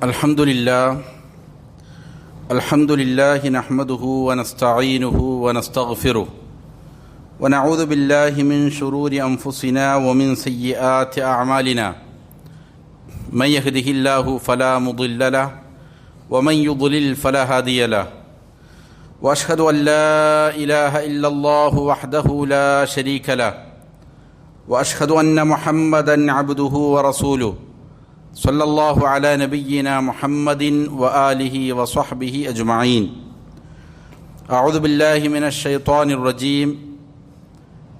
الحمد لله نحمده ونستعينه ونستغفره ونعوذ بالله من شرور أنفسنا ومن سيئات أعمالنا من يهده الله فلا مضل له ومن يضلل فلا هادي له وأشهد أن لا إله إلا الله وحده لا شريك له وأشهد أن محمدا عبده ورسوله صلى الله على نبينا محمد وآله وصحبه أجمعين. أعوذ بالله من الشيطان الرجيم.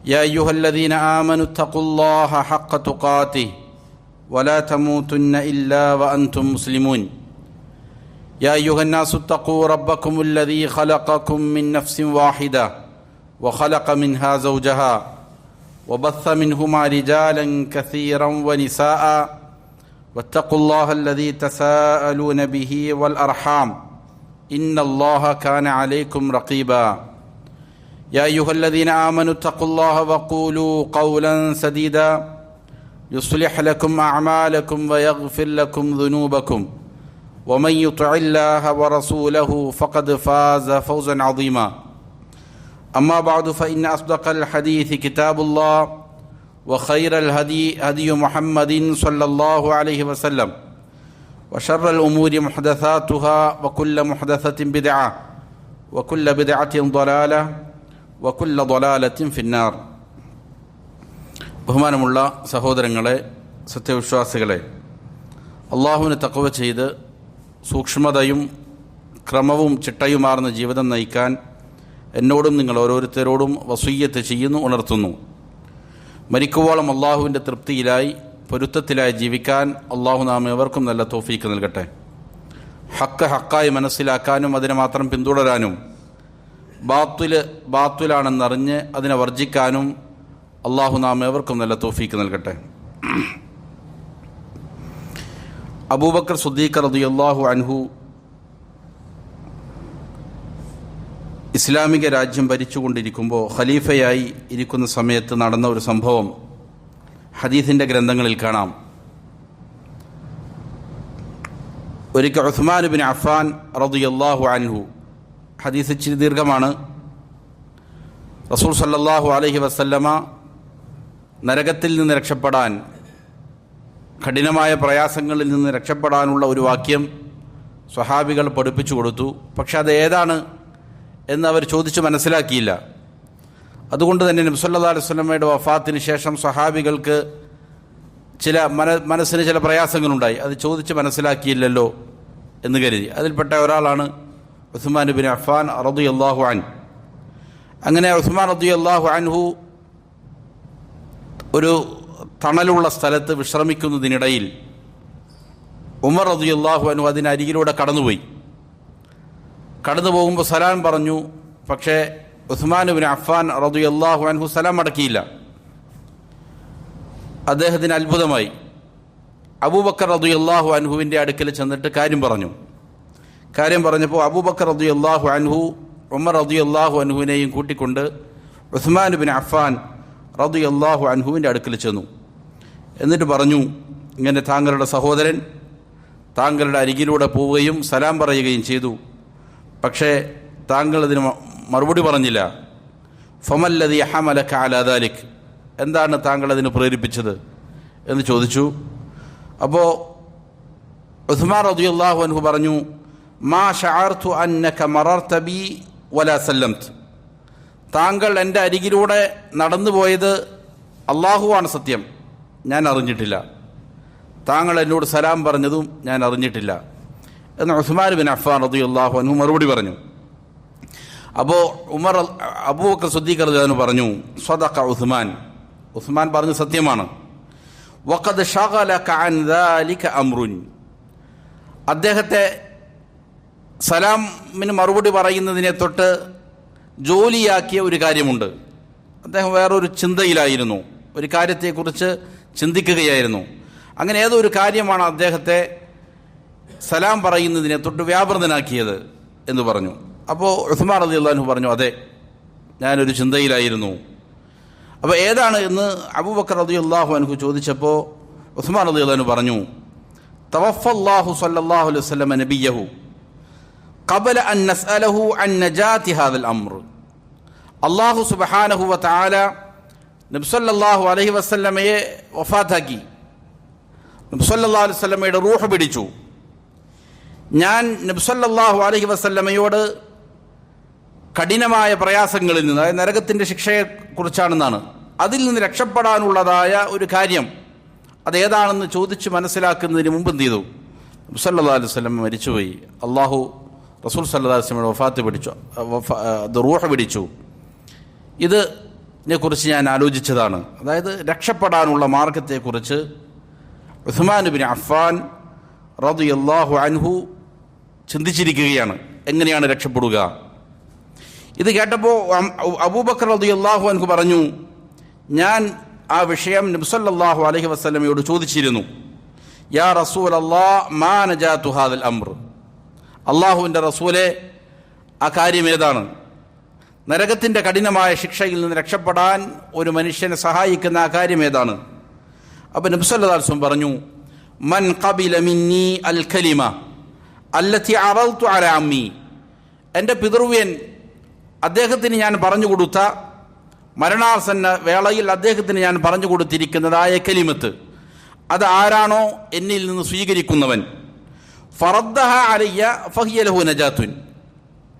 يا أيها الذين آمنوا اتقوا الله حق تقاته ولا تموتن إلا وأنتم مسلمون. يا أيها الناس اتقوا ربكم الذي خلقكم من نفس واحدة وخلق منها زوجها وبث منهما رجالا كثيرا ونساء واتقوا الله الذي تساءلون به والأرحام إن الله كان عليكم رقيبا. يا أيها الذين آمنوا اتقوا الله وقولوا قولا سديدا يصلح لكم أعمالكم ويغفر لكم ذنوبكم ومن يطع الله ورسوله فقد فاز فوزا عظيما. أما بعد فإن أصدق الحديث كتاب الله وخير الهدي هدي محمد صلى الله عليه وسلم وشر الأمور محدثاتها وكل محدثة بدعة وكل بدعة ضلالة وكل ضلالة في النار. ബഹുമാനമുള്ള സഹോദരങ്ങളെ, സത്യവിശ്വാസികളെ, അള്ളാഹുവിന് തഖ്വ ചെയ്ത് സൂക്ഷ്മതയും ക്രമവും ചിട്ടയുമാർന്ന ജീവിതം നയിക്കാൻ എന്നോടും നിങ്ങൾ ഓരോരുത്തരോടും വസിയ്യത്ത് ചെയ്യുന്നു, ഉണർത്തുന്നു. മരിക്കുവോളം അള്ളാഹുവിൻ്റെ തൃപ്തിയിലായി പൊരുത്തത്തിലായി ജീവിക്കാൻ അള്ളാഹു നാം ഏവർക്കും നല്ല തൗഫീക്ക് നൽകട്ടെ. ഹക്ക് ഹക്കായി മനസ്സിലാക്കാനും അതിനെ മാത്രം പിന്തുടരാനും ബാത്തുലാണെന്നറിഞ്ഞ് അതിനെ വർജിക്കാനും അള്ളാഹു നാം ഏവർക്കും നല്ല തൗഫീക്ക് നൽകട്ടെ. അബൂബക്കർ സിദ്ദീഖ് റളിയല്ലാഹു അൻഹു ഇസ്ലാമിക രാജ്യം ഭരിച്ചുകൊണ്ടിരിക്കുമ്പോൾ ഖലീഫയായി ഇരിക്കുന്ന സമയത്ത് നടന്ന ഒരു സംഭവം ഹദീസിൻ്റെ ഗ്രന്ഥങ്ങളിൽ കാണാം. ഒരിക്കൽ ഉസ്മാൻ ഇബ്നു അഫ്ഫാൻ റളിയല്ലാഹു അൻഹു, ഹദീസ് ഇച്ചിരി ദീർഘമാണ്, റസൂൽ സല്ലല്ലാഹു അലൈഹി വസല്ലമ നരകത്തിൽ നിന്ന് രക്ഷപ്പെടാൻ, കഠിനമായ പ്രയാസങ്ങളിൽ നിന്ന് രക്ഷപ്പെടാനുള്ള ഒരു വാക്യം സ്വഹാബികൾ പഠിപ്പിച്ചു കൊടുത്തു. പക്ഷെ അത് ഏതാണ് എന്ന് അവർ ചോദിച്ച് മനസ്സിലാക്കിയില്ല. അതുകൊണ്ട് തന്നെ നബി സല്ലല്ലാഹു അലൈഹി വസല്ലമയുടെ വഫാത്തിന് ശേഷം സ്വഹാബികൾക്ക് മനസ്സിന് ചില പ്രയാസങ്ങളുണ്ടായി. അത് ചോദിച്ച് മനസ്സിലാക്കിയില്ലല്ലോ എന്ന് കരുതി. അതിൽപ്പെട്ട ഒരാളാണ് ഉസ്മാൻ ഇബ്നു അഫ്ഫാൻ റളിയല്ലാഹു അൻഹു. അങ്ങനെ ഉസ്മാൻ റളിയല്ലാഹു അൻഹു ഒരു തണലുള്ള സ്ഥലത്ത് വിശ്രമിക്കുന്നതിനിടയിൽ ഉമർ റളിയല്ലാഹു അൻഹു അതിനരികിലൂടെ കടന്നുപോയി. കടന്നു പോകുമ്പോൾ സലാം പറഞ്ഞു. പക്ഷേ ഉസ്മാൻ ഇബ്നു അഫ്ഫാൻ റളിയല്ലാഹു അൻഹു സലാം മടക്കിയില്ല. അദ്ദേഹത്തിന് അത്ഭുതമായി. അബൂബക്കർ റളിയല്ലാഹു അൻഹുവിൻ്റെ അടുക്കൽ ചെന്നിട്ട് കാര്യം പറഞ്ഞപ്പോൾ അബൂബക്കർ റളിയല്ലാഹു അൻഹു ഉമർ റളിയല്ലാഹു അൻഹുവിനെയും കൂട്ടിക്കൊണ്ട് ഉസ്മാൻ ഇബ്നു അഫ്ഫാൻ റളിയല്ലാഹു അൻഹുവിൻ്റെ അടുക്കൽ ചെന്നു. എന്നിട്ട് പറഞ്ഞു, ഇങ്ങനെ താങ്കളുടെ സഹോദരൻ താങ്കളുടെ അരികിലൂടെ പോവുകയും സലാം പറയുകയും ചെയ്തു. പക്ഷേ താങ്കൾ അതിന് മറുപടി പറഞ്ഞില്ല. ഫമല്ലദീ ഹമലക അലാ ദാലിക്, എന്താണ് താങ്കൾ അതിന് പ്രേരിപ്പിച്ചത് എന്ന് ചോദിച്ചു. അപ്പോൾ ഉസ്മാൻ റളിയല്ലാഹു അൻഹു പറഞ്ഞു, മാ ശഅർതു അന്നക മറർത ബി വലാ സല്ലംത്, താങ്കൾ എൻ്റെ അരികിലൂടെ നടന്നു പോയത് അള്ളാഹുവാണ് സത്യം, ഞാൻ അറിഞ്ഞിട്ടില്ല. താങ്കൾ എന്നോട് സലാം പറഞ്ഞതും ഞാൻ അറിഞ്ഞിട്ടില്ല എന്ന് ഉസ്മാൻ ഇബ്നു അഫ്ഫാൻ റളിയല്ലാഹു അൻഹു മറുപടി പറഞ്ഞു. അപ്പോൾ അബൂബക്കർ സിദ്ദീഖ് റളിയല്ലാഹു അൻഹു പറഞ്ഞു, സ്വദഖ ഉസ്മാൻ പറഞ്ഞു സത്യമാണ്. വഖദ് ശഗലക അൻ ദാലിക അംറുൻ, അദ്ദേഹത്തെ സലാമിന് മറുപടി പറയുന്നതിനെ തൊട്ട് ജോലിയാക്കിയ ഒരു കാര്യമുണ്ട്. അദ്ദേഹം വേറൊരു ചിന്തയിലായിരുന്നു, ഒരു കാര്യത്തെക്കുറിച്ച് ചിന്തിക്കുകയായിരുന്നു. അങ്ങനെ ഏതോ ഒരു കാര്യമാണ് അദ്ദേഹത്തെ സലാം പറയുന്നതിനെ തൊട്ട് വ്യാപൃതനാക്കിയത് എന്ന് പറഞ്ഞു. അപ്പോൾ ഉസ്മാൻ റളിയല്ലാഹു അൻഹു പറഞ്ഞു, അതെ, ഞാനൊരു ചിന്തയിലായിരുന്നു. അപ്പോൾ ഏതാണ് എന്ന് അബൂബക്കർ റളിയല്ലാഹു അൻഹു ചോദിച്ചപ്പോൾ ഉസ്മാൻ റളിയല്ലാഹു അൻഹു പറഞ്ഞു, തവഫല്ലാഹു സ്വല്ലല്ലാഹു അലൈഹി വസല്ലം നബിയഹു ഖബല അൻ നസ്അലഹു അൻ നജാതി ഹാദൽ അംർ. അല്ലാഹു സുബ്ഹാനഹു വ തആല നബി സല്ലല്ലാഹു അലൈഹി വസല്ലമയെ വഫാത്താക്കി. നബി സല്ലല്ലാഹു അലൈഹി വസല്ലമയുടെ റൂഹ് പിടിച്ചു. ഞാൻ നബി സല്ലല്ലാഹു അലൈഹി വസല്ലമയോട് കഠിനമായ പ്രയാസങ്ങളിൽ നിന്ന്, അതായത് നരകത്തിൻ്റെ ശിക്ഷയെക്കുറിച്ചാണെന്നാണ്, അതിൽ നിന്ന് രക്ഷപ്പെടാനുള്ളതായ ഒരു കാര്യം അതേതാണെന്ന് ചോദിച്ച് മനസ്സിലാക്കുന്നതിന് മുമ്പ് എന്ത് ചെയ്തു? നബി സല്ലല്ലാഹു അലൈഹി വസല്ലം മരിച്ചുപോയി. അള്ളാഹു റസൂൽ സല്ലല്ലാഹു അലൈഹി വസല്ലമയുടെ വഫാത്ത് പിടിച്ചു, റൂഹ് പിടിച്ചു. ഇതിനെക്കുറിച്ച് ഞാൻ ആലോചിച്ചതാണ്. അതായത് രക്ഷപ്പെടാനുള്ള മാർഗത്തെക്കുറിച്ച് ഉസ്മാൻ ഇബ്നു അഫ്ഫാൻ റളിയല്ലാഹു അൻഹു ചിന്തിച്ചിരിക്കുകയാണ്. എങ്ങനെയാണ് രക്ഷപ്പെടുക? ഇത് കേട്ടപ്പോൾ അബൂബക്കർ റളിയല്ലാഹു അൻഹു പറഞ്ഞു, ഞാൻ ആ വിഷയം നബി സല്ലല്ലാഹു അലൈഹി വസല്ലമയോട് ചോദിച്ചിരുന്നു. യാ റസൂലല്ലാഹ് മാ നജാതു ഹാദൽ അംർ. അള്ളാഹുവിൻ്റെ റസൂലെ, ആ കാര്യം ഏതാണ്? നരകത്തിൻ്റെ കഠിനമായ ശിക്ഷയിൽ നിന്ന് രക്ഷപ്പെടാൻ ഒരു മനുഷ്യനെ സഹായിക്കുന്ന ആ കാര്യം ഏതാണ്? അപ്പോൾ നബി സല്ലല്ലാഹു അലൈഹി വസല്ലം പറഞ്ഞു, മൻ ഖബില മിന്നി അൽ കലിമ അല്ലതി അറൽതു അലാ അമ്മി. എൻ്റെ പിതൃവ്യൻ, അദ്ദേഹത്തിന് ഞാൻ പറഞ്ഞു കൊടുത്ത, മരണാസന്ന വേളയിൽ അദ്ദേഹത്തിന് ഞാൻ പറഞ്ഞു കൊടുത്തിരിക്കുന്നതായ കലിമത്ത്, അത് ആരാണോ എന്നിൽ നിന്ന് സ്വീകരിക്കുന്നവൻ, ഫറദ്ദഹ അലയ്യ ഫഹിയ ലഹു നജാത്തുൻ.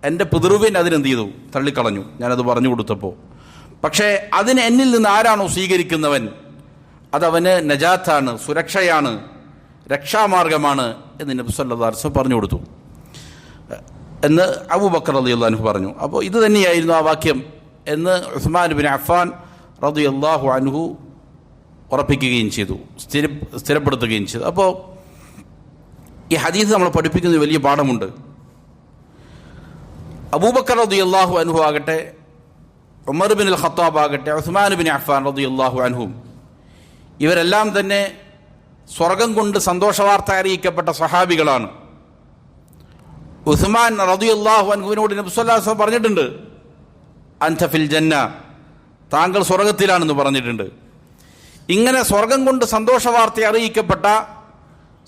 എൻ്റെ പിതൃവ്യൻ അതിനെന്ത് ചെയ്തു? തള്ളിക്കളഞ്ഞു ഞാനത് പറഞ്ഞു കൊടുത്തപ്പോൾ. പക്ഷേ അതിന് എന്നിൽ നിന്ന് ആരാണോ സ്വീകരിക്കുന്നവൻ, അതവന് നജാത്താണ്, സുരക്ഷയാണ്, രക്ഷാമാർഗമാണ് എന്ന് നബി സല്ലല്ലാഹു അലൈഹി വസല്ലം പറഞ്ഞു കൊടുത്തു എന്ന് അബൂബക്കർ റളിയല്ലാഹു അൻഹു പറഞ്ഞു. അപ്പോൾ ഇത് തന്നെയായിരുന്നു ആ വാക്യം എന്ന് ഉസ്മാൻ ഇബ്നു അഫ്ഫാൻ റളിയല്ലാഹു അൻഹു ഉറപ്പിക്കുകയും ചെയ്തു, സ്ഥിരപ്പെടുത്തുകയും ചെയ്തു. അപ്പോൾ ഈ ഹദീസ് നമ്മൾ പഠിപ്പിക്കുന്ന വലിയ പാഠമുണ്ട്. അബൂബക്കർ റളിയല്ലാഹു അൻഹു ആകട്ടെ, ഉമർ ഇബ്നുൽ ഖത്താബ് ആകട്ടെ, ഉസ്മാൻ ഇബ്നു അഫ്ഫാൻ റളിയല്ലാഹു അൻഹും, ഇവരെല്ലാം തന്നെ സ്വർഗം കൊണ്ട് സന്തോഷവാർത്ത അറിയിക്കപ്പെട്ട സഹാബികളാണ്. ഉസ്മാൻ റളിയല്ലാഹു അൻഹുവിനോട് നബി സല്ലല്ലാഹു അലൈഹി വസല്ലം പറഞ്ഞിട്ടുണ്ട്, അൻത ഫിൽ ജന്ന, താങ്കൾ സ്വർഗത്തിലാണെന്ന് പറഞ്ഞിട്ടുണ്ട്. ഇങ്ങനെ സ്വർഗം കൊണ്ട് സന്തോഷവാർത്ത അറിയിക്കപ്പെട്ട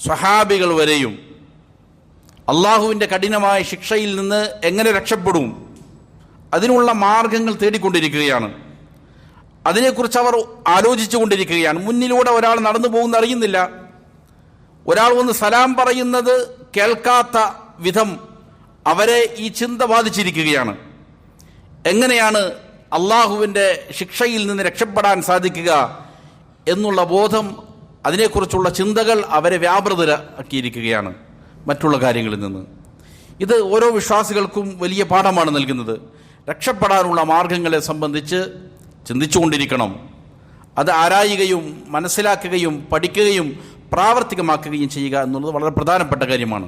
സ്വഹാബികൾ വരെയും അള്ളാഹുവിൻ്റെ കഠിനമായ ശിക്ഷയിൽ നിന്ന് എങ്ങനെ രക്ഷപ്പെടും, അതിനുള്ള മാർഗങ്ങൾ തേടിക്കൊണ്ടിരിക്കുകയാണ്. അതിനെക്കുറിച്ച് അവർ ആലോചിച്ചു കൊണ്ടിരിക്കുകയാണ്. മുന്നിലൂടെ ഒരാൾ നടന്നു പോകുന്ന അറിയുന്നില്ല. ഒരാൾ വന്ന് സലാം പറയുന്നത് കേൾക്കാത്ത വിധം അവരെ ഈ ചിന്ത ബാധിച്ചിരിക്കുകയാണ്. എങ്ങനെയാണ് അള്ളാഹുവിൻ്റെ ശിക്ഷയിൽ നിന്ന് രക്ഷപ്പെടാൻ സാധിക്കുക എന്നുള്ള ബോധം, അതിനെക്കുറിച്ചുള്ള ചിന്തകൾ അവരെ വ്യാപൃതരാക്കിയിരിക്കുകയാണ് മറ്റുള്ള കാര്യങ്ങളിൽ നിന്ന്. ഇത് ഓരോ വിശ്വാസികൾക്കും വലിയ പാഠമാണ് നൽകുന്നത്. രക്ഷപ്പെടാനുള്ള മാർഗങ്ങളെ സംബന്ധിച്ച് ചിന്തിച്ചുകൊണ്ടിരിക്കണം. അത് ആരായുകയും മനസ്സിലാക്കുകയും പഠിക്കുകയും പ്രാവർത്തികമാക്കുകയും ചെയ്യുക എന്നുള്ളത് വളരെ പ്രധാനപ്പെട്ട കാര്യമാണ്.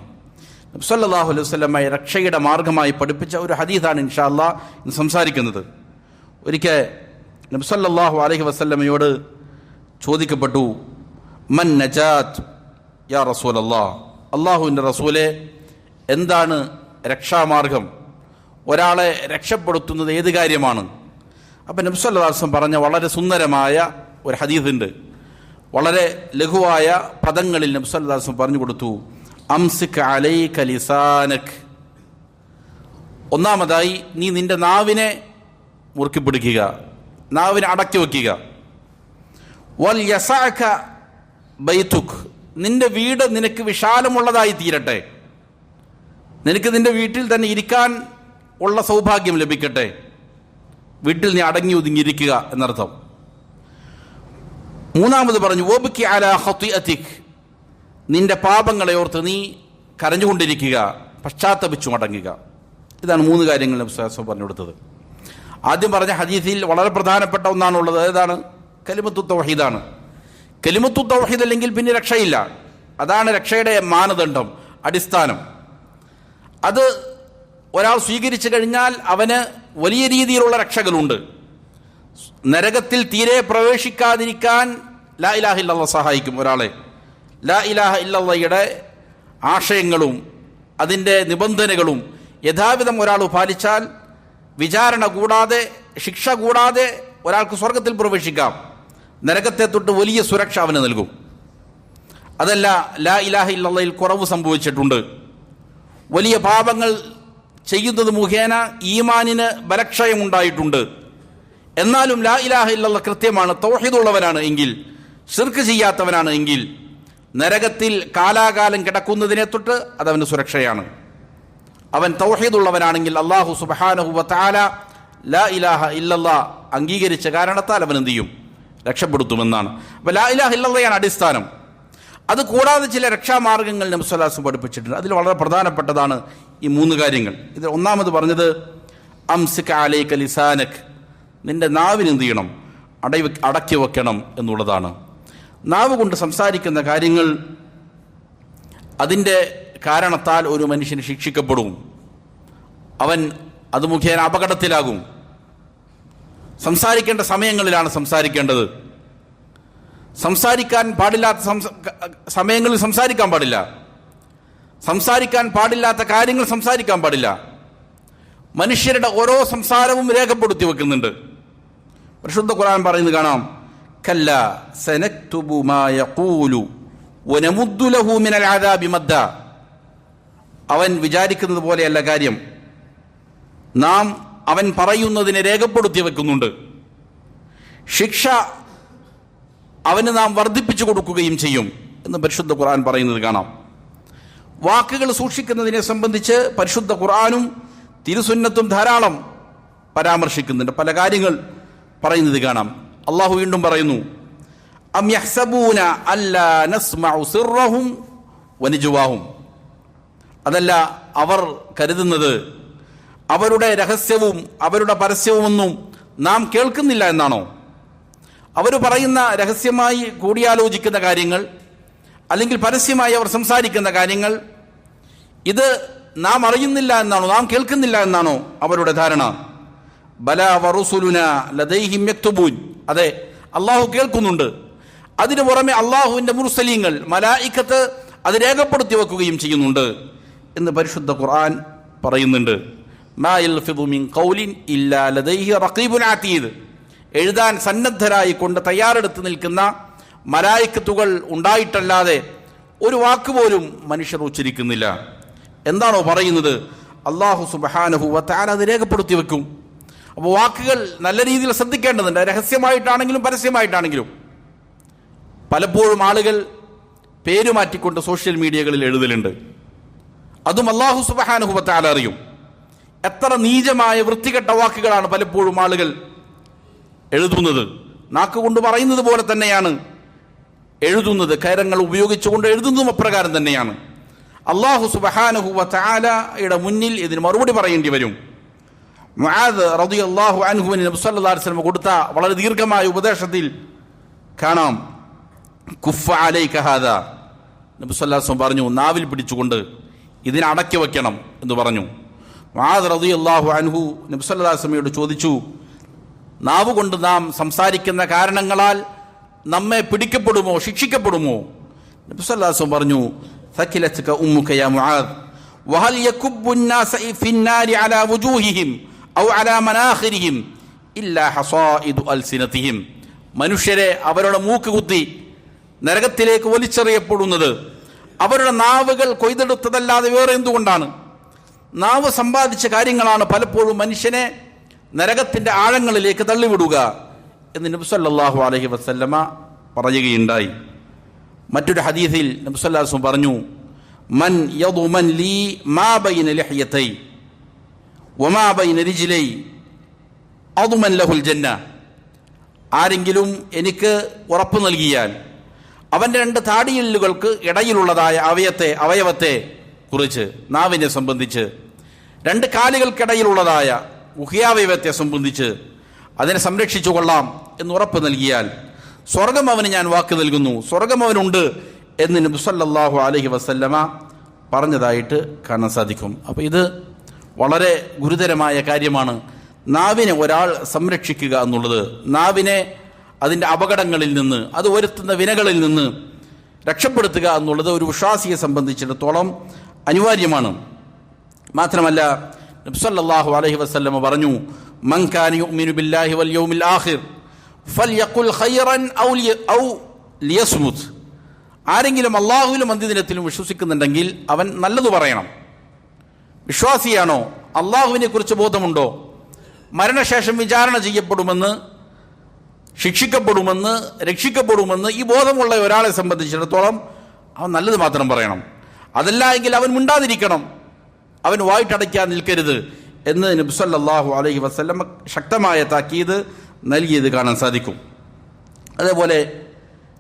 നബി സല്ലല്ലാഹു അലൈഹി വസല്ലം രക്ഷയുടെ മാർഗമായി പഠിപ്പിച്ച ഒരു ഹദീസാണ് ഇൻഷാ അല്ലാഹ് ഇന്ന് സംസാരിക്കുന്നത്. ഒരിക്കൽ നബി സല്ലല്ലാഹു അലൈഹി വസല്ലമയോട് ചോദിക്കപ്പെട്ടു, മൻ നജാത്ത് യാ റസൂലല്ലാഹ്, അള്ളാഹുവിൻ്റെ റസൂലെ, എന്താണ് രക്ഷാമാർഗം? ഒരാളെ രക്ഷപ്പെടുത്തുന്നത് ഏത് കാര്യമാണ്? അപ്പം നബി സല്ലല്ലാഹു അലൈഹി വസല്ലം പറഞ്ഞ വളരെ സുന്ദരമായ ഒരു ഹദീസുണ്ട്. വളരെ ലഘുവായ പദങ്ങളിൽ നബി സല്ലല്ലാഹു അലൈഹി വസല്ലം പറഞ്ഞു കൊടുത്തു, അംസിക് അലൈക ലിസാനക്. ഒന്നാമതായി, നീ നിന്റെ നാവിനെ മുറുക്കി പിടിക്കുക, നാവിനെ അടക്കി വയ്ക്കുക. വൽ യസഅക ബൈതുക്, നിന്റെ വീട് നിനക്ക് വിശാലമുള്ളതായി തീരട്ടെ, നിനക്ക് നിന്റെ വീട്ടിൽ തന്നെ ഇരിക്കാൻ ഉള്ള സൗഭാഗ്യം ലഭിക്കട്ടെ. വീട്ടിൽ നീ അടങ്ങി ഒതുങ്ങിയിരിക്കുക എന്നർത്ഥം. മൂന്നാമത് പറഞ്ഞു, വബ്കി അലാ ഖതിഅതിക്, നിന്റെ പാപങ്ങളെ ഓർത്ത് നീ കരഞ്ഞുകൊണ്ടിരിക്കുക, പശ്ചാത്തപിച്ചു മടങ്ങുക. ഇതാണ് മൂന്ന് കാര്യങ്ങൾ നബി സല്ലല്ലാഹു അലൈഹി വസല്ലം പറഞ്ഞു കൊടുത്തത്. ആദ്യം പറഞ്ഞ ഹദീസിൽ വളരെ പ്രധാനപ്പെട്ട ഒന്നാണുള്ളത്. ഏതാണ്? കലിമത്തു തൗഹീദാണ്. കലിമത്തു തൗഹീദ് അല്ലെങ്കിൽ പിന്നെ രക്ഷയില്ല. അതാണ് രക്ഷയുടെ മാനദണ്ഡം, അടിസ്ഥാനം. അത് ഒരാൾ സ്വീകരിച്ചു കഴിഞ്ഞാൽ അവന് വലിയ രീതിയിലുള്ള രക്ഷകളുണ്ട്. നരകത്തിൽ തീരെ പ്രവേശിക്കാതിരിക്കാൻ ലാ ഇലാഹ ഇല്ലല്ലാഹ് സഹായിക്കും ഒരാളെ. ലാ ഇലാഹ ഇല്ലല്ലാഹയുടെ ആശയങ്ങളും അതിൻ്റെ നിബന്ധനകളും യഥാവിധം ഒരാൾ പാലിച്ചാൽ വിചാരണ കൂടാതെ, ശിക്ഷ കൂടാതെ ഒരാൾക്ക് സ്വർഗത്തിൽ പ്രവേശിക്കാം. നരകത്തെ തൊട്ട് വലിയ സുരക്ഷ അവന് നൽകും. അതല്ല ലാ ഇലാഹ ഇല്ലല്ലാഹയിൽ കുറവ് സംഭവിച്ചിട്ടുണ്ട്, വലിയ പാപങ്ങൾ ചെയ്യുന്നത് മുഖേന ഈമാനിന് ബലക്ഷയമുണ്ടായിട്ടുണ്ട്, എന്നാലും ലാ ഇലാഹ ഇല്ലല്ലാഹ് കൃത്യമാണ്, തൗഹീദുള്ളവനാണ് എങ്കിൽ, ശിർക്ക് ചെയ്യാത്തവനാണ് എങ്കിൽ നരകത്തിൽ കാലാകാലം കിടക്കുന്നതിനെ തൊട്ട് അതവന് സുരക്ഷയാണ്. അവൻ തൗഹീദുള്ളവനാണെങ്കിൽ അല്ലാഹു സുബ്ഹാനഹു വ തആല ലാ ഇലാഹ ഇല്ലല്ലാഹ് അംഗീകരിച്ച കാരണത്താൽ അവൻ എന്ത് ചെയ്യും? രക്ഷപ്പെടുത്തുമെന്നാണ്. അപ്പോൾ ലാ ഇലാഹ ഇല്ലല്ലാഹയാണ് അടിസ്ഥാനം. അത് കൂടാതെ ചില രക്ഷാമാർഗങ്ങൾ നബി സ്വല്ലല്ലാഹു അലൈഹി വസല്ലം പഠിപ്പിച്ചിട്ടുണ്ട്. അതിൽ വളരെ പ്രധാനപ്പെട്ടതാണ് ഈ 3 കാര്യങ്ങൾ. ഇതിൽ ഒന്നാമത് പറഞ്ഞത് അംസിക് അലൈക ലിസാനക്, നിന്റെ നാവിന് എന്ത് ചെയ്യണം? അടക്കി വെക്കണം എന്നുള്ളതാണ്. നാവ് കൊണ്ട് സംസാരിക്കുന്ന കാര്യങ്ങൾ അതിൻ്റെ കാരണത്താൽ ഒരു മനുഷ്യന് ശിക്ഷിക്കപ്പെടും, അവൻ അത് മുഖേന അപകടത്തിലാകും. സംസാരിക്കേണ്ട സമയങ്ങളിലാണ് സംസാരിക്കേണ്ടത്, സംസാരിക്കാൻ പാടില്ലാത്ത സമയങ്ങളിൽ സംസാരിക്കാൻ പാടില്ല, സംസാരിക്കാൻ പാടില്ലാത്ത കാര്യങ്ങൾ സംസാരിക്കാൻ പാടില്ല. മനുഷ്യരുടെ ഓരോ സംസാരവും രേഖപ്പെടുത്തി വെക്കുന്നുണ്ട്. പരിശുദ്ധ ഖുർആൻ പറയുന്നത് കാണാം, കല്ല സനക്തുബു മാ യഖൂലു വനമുദ്ദു ലഹു മിനൽ അദാബി മദ്ദ. അവൻ വിചാരിക്കുന്നത് പോലെയല്ല കാര്യം, നാം അവൻ പറയുന്നതിനെ രേഖപ്പെടുത്തി വെക്കുന്നുണ്ട്, ശിക്ഷ അവന് നാം വർദ്ധിപ്പിച്ചു കൊടുക്കുകയും ചെയ്യും എന്ന് പരിശുദ്ധ ഖുർആൻ പറയുന്നത് കാണാം. വാക്കുകൾ സൂക്ഷിക്കുന്നതിനെ സംബന്ധിച്ച് പരിശുദ്ധ ഖുർആനും തിരുസുന്നത്തും ധാരാളം പരാമർശിക്കുന്നുണ്ട്, പല കാര്യങ്ങൾ പറയുന്നത് കാണാം. അള്ളാഹു വീണ്ടും പറയുന്നു, അം യഹ്സബൂന അല്ലാ നസ്മഉ സിർറഹും വനജുവാഹും. അതല്ല, അവർ കരുതുന്നത് അവരുടെ രഹസ്യവും അവരുടെ പരസ്യവുമൊന്നും നാം കേൾക്കുന്നില്ല എന്നാണോ? അവർ പറയുന്ന രഹസ്യമായി കൂടിയാലോചിക്കുന്ന കാര്യങ്ങൾ അല്ലെങ്കിൽ പരസ്യമായി അവർ സംസാരിക്കുന്ന കാര്യങ്ങൾ ഇത് നാം അറിയുന്നില്ല എന്നാണോ, നാം കേൾക്കുന്നില്ല എന്നാണോ അവരുടെ ധാരണ? ബലാ വറുസുലുന ലദൈഹിം യക്തുബൂൻ. അതെ, അള്ളാഹു കേൾക്കുന്നുണ്ട്. അതിനു പുറമെ അള്ളാഹുവിൻ്റെ മുർസലീങ്ങൾ മലായിക്കത്ത് അത് രേഖപ്പെടുത്തി വെക്കുകയും ചെയ്യുന്നുണ്ട് എന്ന് പരിശുദ്ധ ഖുർആൻ പറയുന്നുണ്ട്. മാ യൽഫിദു മിൻ ഖൗലിൻ ഇല്ലാ ലദൈഹി റഖീബുൻ അതീദ്. എഴുതാൻ സന്നദ്ധരായി കൊണ്ട് തയ്യാറെടുത്ത് നിൽക്കുന്ന മലായിക്കത്തുകൾ ഉണ്ടായിട്ടല്ലാതെ ഒരു വാക്കുപോലും മനുഷ്യർ ഉച്ചരിക്കുന്നില്ല. എന്താണോ പറയുന്നത് അല്ലാഹു സുബ്ഹാനഹു വ തആല അത് രേഖപ്പെടുത്തി വെക്കും. അപ്പോൾ വാക്കുകൾ നല്ല രീതിയിൽ ശ്രദ്ധിക്കേണ്ടതുണ്ട്, രഹസ്യമായിട്ടാണെങ്കിലും പരസ്യമായിട്ടാണെങ്കിലും. പലപ്പോഴും ആളുകൾ പേര് മാറ്റിക്കൊണ്ട് സോഷ്യൽ മീഡിയകളിൽ എഴുതലുണ്ട്. അതും അല്ലാഹു സുബ്ഹാനഹു വ തആല അറിയും. എത്ര നീചമായ വൃത്തികെട്ട വാക്കുകളാണ് പലപ്പോഴും ആളുകൾ എഴുതുന്നത്. നാക്കുകൊണ്ട് പറയുന്നത് പോലെ തന്നെയാണ് എഴുതുന്നത്, കരങ്ങൾ ഉപയോഗിച്ചുകൊണ്ട് എഴുതുന്നതും അപ്രകാരം തന്നെയാണ്. അല്ലാഹു സുബ്ഹാനഹു വ തആലയുടെ മുന്നിൽ ഇതിന് മറുപടി പറയേണ്ടി വരും. മുആദ് റളിയല്ലാഹു അൻഹുവിന് നബി സല്ലല്ലാഹു അലൈഹി വസല്ലം കൊടുത്ത വളരെ ദീർഘമായ ഉപദേശത്തിൽ കാണാം, കുഫ അലൈക ഹാദാ. നബി സല്ലല്ലാഹു അലൈഹി വസല്ലം പറഞ്ഞു, നാവിൽ പിടിച്ചുകൊണ്ട് ഇതിനെ അടക്കി വെക്കണം എന്ന് പറഞ്ഞു. മുആദ് റളിയല്ലാഹു അൻഹു നബി സല്ലല്ലാഹു അലൈഹി വസല്ലമയോട് ചോദിച്ചു, നാവ് കൊണ്ട് നാം സംസാരിക്കുന്ന കാരണങ്ങളാൽ നമ്മെ പിടിക്കപ്പെടുമോ, ശിക്ഷിക്കപ്പെടുമോ? നബി സല്ലല്ലാഹു അലൈഹി വസല്ലം പറഞ്ഞു, സകിലതുക ഉമ്മുക യാ മുആദ് വഹൽ യകുബ്ബു الناس في النار على وجوههم ഔ അലാ മനാഖിരിഹിം ഇല്ലാ ഹസായിദു അൽസിനതിഹിം. മനുഷ്യരെ അവരുടെ മൂക്ക് കുത്തി നരകത്തിലേക്ക് വലിച്ചെറിയപ്പെടുന്നത് അവരുടെ നാവുകൾ കൊയ്തെടുത്തതല്ലാതെ വേറെ എന്തുകൊണ്ടാണ്? നാവ് സമ്പാദിച്ച കാര്യങ്ങളാണ് പലപ്പോഴും മനുഷ്യനെ നരകത്തിന്റെ ആഴങ്ങളിലേക്ക് തള്ളിവിടുക എന്ന് നബി സല്ലല്ലാഹു അലൈഹി വസല്ലമ പറയുകയുണ്ടായി. മറ്റൊരു ഹദീസിൽ നബി സല്ലല്ലാഹു അലൈഹി വസല്ലം പറഞ്ഞു, മൻ യദ്മൻ ലീ മാ ബൈന ലിഹ്യതൈ വമാ ബൈന റിജ്ലൈ അദ്മൻ ലഹുൽ ജന്ന. ആരെങ്കിലും എനിക്ക് ഉറപ്പ് നൽകിയാൽ അവൻ്റെ 2 താടിയെല്ലുകൾക്ക് ഇടയിലുള്ളതായ അവയവത്തെ കുറിച്ച്, നാവിനെ സംബന്ധിച്ച്, 2 കാലുകൾക്കിടയിലുള്ളതായ ഗുഹ്യാവയവത്തെ സംബന്ധിച്ച് അതിനെ സംരക്ഷിച്ചു കൊള്ളാം എന്ന് ഉറപ്പ് നൽകിയാൽ സ്വർഗം അവന് ഞാൻ വാക്ക് നൽകുന്നു, സ്വർഗം അവനുണ്ട് എന്ന് നബി സല്ലല്ലാഹു അലൈഹി വസല്ലമ പറഞ്ഞതായിട്ട് കാണാൻ സാധിക്കും. അപ്പോൾ ഇത് വളരെ ഗുരുതരമായ കാര്യമാണ്. നാവിനെ ഒരാൾ സംരക്ഷിക്കുക എന്നുള്ളത്, നാവിനെ അതിൻ്റെ അപകടങ്ങളിൽ നിന്ന്, അത് വരുത്തുന്ന വിനകളിൽ നിന്ന് രക്ഷപ്പെടുത്തുക എന്നുള്ളത് ഒരു വിശ്വാസിയെ സംബന്ധിച്ചിടത്തോളം അനിവാര്യമാണ്. മാത്രമല്ല നബി സല്ലല്ലാഹു അലൈഹി വസല്ലം പറഞ്ഞു, മൻ കാന യുഅ്മിനു ബില്ലാഹി വൽ യൗമിൽ ആഖിർ ഫൽയഖുൽ ഖൈറൻ ഔ ലിയസ്മുത്. ആരെങ്കിലും അള്ളാഹുവിലും അന്ത്യദിനത്തിലും വിശ്വസിക്കുന്നുണ്ടെങ്കിൽ അവൻ നല്ലത് പറയണം. വിശ്വാസിയാണോ? അള്ളാഹുവിനെ കുറിച്ച് ബോധമുണ്ടോ? മരണശേഷം വിചാരണ ചെയ്യപ്പെടുമെന്ന്, ശിക്ഷിക്കപ്പെടുമെന്ന്, രക്ഷിക്കപ്പെടുമെന്ന് ഈ ബോധമുള്ള ഒരാളെ സംബന്ധിച്ചിടത്തോളം അവൻ നല്ലത് മാത്രം പറയണം. അതല്ല എങ്കിൽ അവൻ മിണ്ടാതിരിക്കണം, അവൻ വായിട്ടടയ്ക്കാൻ നിൽക്കരുത് എന്ന് നബി സല്ലല്ലാഹു അലൈഹി വസല്ലം ശക്തമായ താക്കീത് നൽകിയത് കാണാൻ സാധിക്കും. അതേപോലെ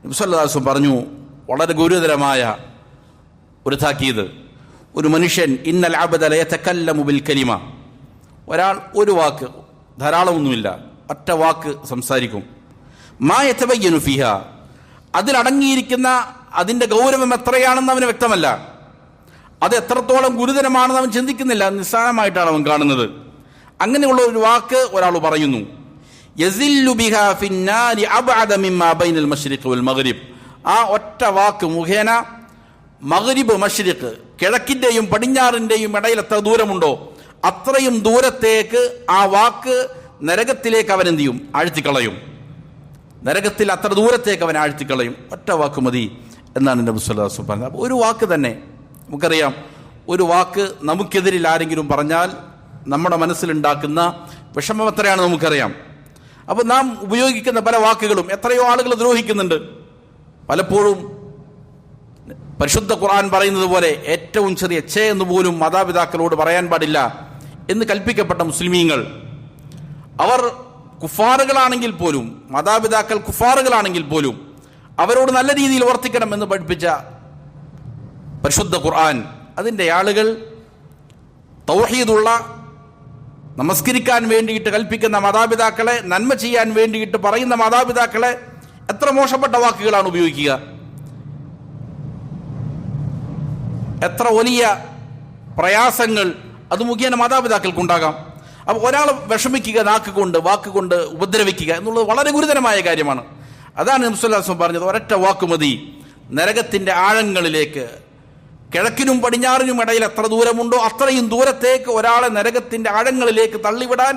നബി സല്ലല്ലാഹു അലൈഹി വസല്ലം പറഞ്ഞു വളരെ ഗുരുതരമായ ഒരു താക്കീത്. ഒരു മനുഷ്യൻ ഇന്നൽ അബ്ദ ലയതകല്ലമു ബിൽ കലിമ, ഒരാൾ ഒരു വാക്ക്, ധാരാളമൊന്നുമില്ല, ഒറ്റ വാക്ക് സംസാരിക്കും. മാ യതബയ്യനു ഫിഹ, അതിലടങ്ങിയിരിക്കുന്ന അതിൻ്റെ ഗൗരവം എത്രയാണെന്ന് അവന് വ്യക്തമല്ല, അത് എത്രത്തോളം ഗുരുതരമാണെന്ന് അവൻ ചിന്തിക്കുന്നില്ല, നിസ്സാരമായിട്ടാണ് അവൻ കാണുന്നത്. അങ്ങനെയുള്ള ഒരു വാക്ക് ഒരാൾ പറയുന്നു. യസില്ലു ബിഹാ ഫിന്നാരി അബ്അദ മിമ്മാ ബൈനൽ മശ്രിഖ് വൽ മഗ്രിബ്, ആ ഒറ്റ വാക്ക് മുഖേന മഗ്രിബ് മശ്രിഖ്, കിഴക്കിൻ്റെയും പടിഞ്ഞാറിൻ്റെയും ഇടയിൽ എത്ര ദൂരമുണ്ടോ അത്രയും ദൂരത്തേക്ക് ആ വാക്ക് നരകത്തിലേക്ക് അവൻ എന്ത് ചെയ്യും? ആഴ്ത്തിക്കളയും. നരകത്തിൽ അത്ര ദൂരത്തേക്ക് അവൻ ആഴ്ത്തിക്കളയും. ഒറ്റ വാക്ക് മതി എന്നാണ് നബി സല്ലല്ലാഹു അലൈഹി വസല്ലം പറഞ്ഞത്. അപ്പോൾ ഒരു വാക്ക് തന്നെ നമുക്കറിയാം, ഒരു വാക്ക് നമുക്കെതിരിൽ ആരെങ്കിലും പറഞ്ഞാൽ നമ്മുടെ മനസ്സിലുണ്ടാക്കുന്ന വിഷമം എത്രയാണ് നമുക്കറിയാം. അപ്പോൾ നാം ഉപയോഗിക്കുന്ന പല വാക്കുകളും എത്രയോ ആളുകൾ ദ്രോഹിക്കുന്നുണ്ട്. പലപ്പോഴും പരിശുദ്ധ ഖുർആൻ പറയുന്നത് പോലെ ഏറ്റവും ചെറിയ ഛേ എന്ന് പോലും മാതാപിതാക്കളോട് പറയാൻ പാടില്ല എന്ന് കൽപ്പിക്കപ്പെട്ട മുസ്ലിമീങ്ങൾ, അവർ കുഫാറുകളാണെങ്കിൽ പോലും, മാതാപിതാക്കൾ കുഫാറുകളാണെങ്കിൽ പോലും അവരോട് നല്ല രീതിയിൽ വർത്തിക്കണം എന്ന് പഠിപ്പിച്ച പരിശുദ്ധ ഖുർആൻ, അതിൻ്റെ ആളുകൾ തൗഹീദുള്ള, നമസ്കരിക്കാൻ വേണ്ടിയിട്ട് കൽപ്പിക്കുന്ന മാതാപിതാക്കളെ, നന്മ ചെയ്യാൻ വേണ്ടിയിട്ട് പറയുന്ന മാതാപിതാക്കളെ എത്ര മോശപ്പെട്ട വാക്കുകളാണ് ഉപയോഗിക്കുക, എത്ര വലിയ പ്രയാസങ്ങൾ അത് മുഖേന മാതാപിതാക്കൾക്കുണ്ടാകാം. അപ്പോൾ ഒരാൾ വിഷമിക്കുക, നാക്കുകൊണ്ട്, വാക്കുകൊണ്ട് ഉപദ്രവിക്കുക എന്നുള്ളത് വളരെ ഗുരുതരമായ കാര്യമാണ്. അതാണ് നബി സല്ലല്ലാഹു അലൈഹി വസല്ലം പറഞ്ഞത്, ഒരൊറ്റ വാക്ക് മതി നരകത്തിൻ്റെ ആഴങ്ങളിലേക്ക്, കിഴക്കിനും പടിഞ്ഞാറിനും ഇടയിൽ എത്ര ദൂരമുണ്ടോ അത്രയും ദൂരത്തേക്ക് ഒരാളെ നരകത്തിൻ്റെ ആഴങ്ങളിലേക്ക് തള്ളിവിടാൻ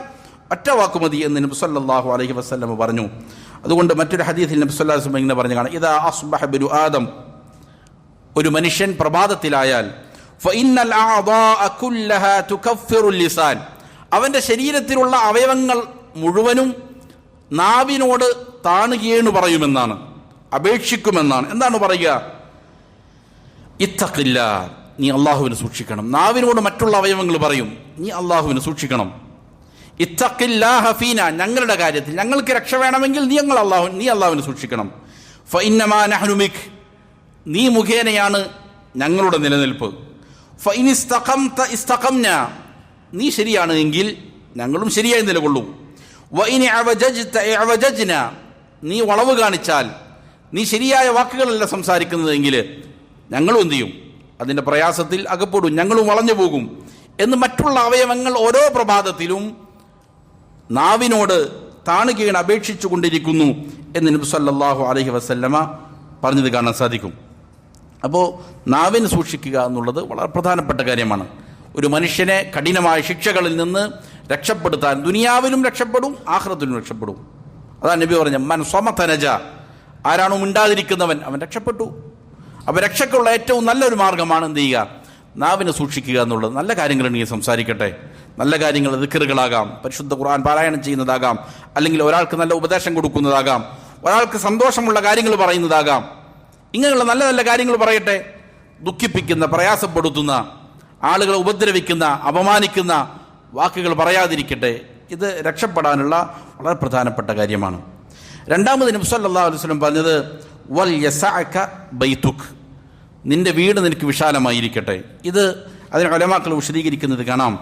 ഒറ്റ വാക്ക് മതി എന്ന് നബി സല്ലല്ലാഹു അലൈഹി വസല്ലം പറഞ്ഞു. അതുകൊണ്ട് മറ്റൊരു ഹദീസിൽ നബി സല്ലല്ലാഹു അലൈഹി വസല്ലം ഇങ്ങനെ പറഞ്ഞു കാണാം, ഇദാ അസ്ബഹ ബിനു ആദം, ഒരു മനുഷ്യൻ പ്രഭാതത്തിലായാൽ, ഫഇന്നൽ അഅദാഅ കുല്ലഹാ തുകഫിറുൽ ലിസാൻ, അവൻ്റെ ശരീരത്തിലുള്ള അവയവങ്ങൾ മുഴുവനും നാവിനോട് താണുകേണു പറയുമെന്നാണ്, അപേക്ഷിക്കുമെന്നാണ്. എന്താണ് പറയുക? ഇത്തഖില്ല, നീ അള്ളാഹുവിനെ സൂക്ഷിക്കണം. നാവിനോട് മറ്റുള്ള അവയവങ്ങൾ പറയും, നീ അള്ളാഹുവിനെ സൂക്ഷിക്കണം. ഇത്തഖില്ലാഹ ഫീന, ഞങ്ങളുടെ കാര്യത്തിൽ ഞങ്ങൾക്ക് രക്ഷ വേണമെങ്കിൽ നീ അള്ളാഹുവിനെ സൂക്ഷിക്കണം. ഫഇന്നമാ നഹ്നു മിക്, നീ മുഖേനയാണ് ഞങ്ങളുടെ നിലനിൽപ്പ്. ഫഇൻ ഇസ്തഖംത ഇസ്തഖംന, നീ ശരിയാണ് എങ്കിൽ ഞങ്ങളും ശരിയായി നിലകൊള്ളും. വഇൻ അവജജ്ത അവജജ്ന, നീ വളവ് കാണിച്ചാൽ, നീ ശരിയായ വാക്കുകളല്ല സംസാരിക്കുന്നതെങ്കിൽ ഞങ്ങളും എന്ത് ചെയ്യും? അതിൻ്റെ പ്രയാസത്തിൽ അകപ്പെടും, ഞങ്ങളും വളഞ്ഞു പോകും എന്ന് മറ്റുള്ള അവയവങ്ങൾ ഓരോ പ്രഭാതത്തിലും നാവിനോട് താണുകീണ് അപേക്ഷിച്ചു കൊണ്ടിരിക്കുന്നു എന്ന് നബി സല്ലല്ലാഹു അലൈഹി വസല്ലമ പറഞ്ഞത് കാണാൻ സാധിക്കും. അപ്പോൾ നാവിനെ സൂക്ഷിക്കുക എന്നുള്ളത് വളരെ പ്രധാനപ്പെട്ട കാര്യമാണ്. ഒരു മനുഷ്യനെ കഠിനമായ ശിക്ഷകളിൽ നിന്ന് രക്ഷപ്പെടുത്താൻ ദുനിയാവിലും രക്ഷപ്പെടും, ആഖിറത്തിലും രക്ഷപ്പെടും. അതാണ് നബി പറഞ്ഞ മൻ സ്വമത നജ, ആരാണോ മിണ്ടാതിരിക്കുന്നവൻ അവൻ രക്ഷപ്പെട്ടു. അപ്പോൾ രക്ഷയ്ക്കുള്ള ഏറ്റവും നല്ലൊരു മാർഗ്ഗമാണ് എന്ത് ചെയ്യുക? നാവിനെ സൂക്ഷിക്കുക എന്നുള്ളത്. നല്ല കാര്യങ്ങൾ നീ സംസാരിക്കട്ടെ, നല്ല കാര്യങ്ങൾ ദിക്റുകളാകാം, പരിശുദ്ധ ഖുർആൻ പാരായണം ചെയ്യുന്നതാകാം, അല്ലെങ്കിൽ ഒരാൾക്ക് നല്ല ഉപദേശം കൊടുക്കുന്നതാകാം, ഒരാൾക്ക് സന്തോഷമുള്ള കാര്യങ്ങൾ പറയുന്നതാകാം. ഇങ്ങനെയുള്ള നല്ല നല്ല കാര്യങ്ങൾ പറയട്ടെ. ദുഃഖിപ്പിക്കുന്ന, പ്രയാസപ്പെടുത്തുന്ന, ആളുകളെ ഉപദ്രവിക്കുന്ന, അപമാനിക്കുന്ന വാക്കുകൾ പറയാതിരിക്കട്ടെ. ഇത് രക്ഷപ്പെടാനുള്ള വളരെ പ്രധാനപ്പെട്ട കാര്യമാണ്. രണ്ടാമത് നബി സല്ലല്ലാഹു അലൈഹി വസല്ലം പറഞ്ഞത് വൽ യസഅക ബൈതുക്, നിന്റെ വീട് നിനക്ക് വിശാലമായിരിക്കട്ടെ. ഇത് അതിന് ഉലമാക്കൾ വിശദീകരിക്കുന്നത് കാണാം.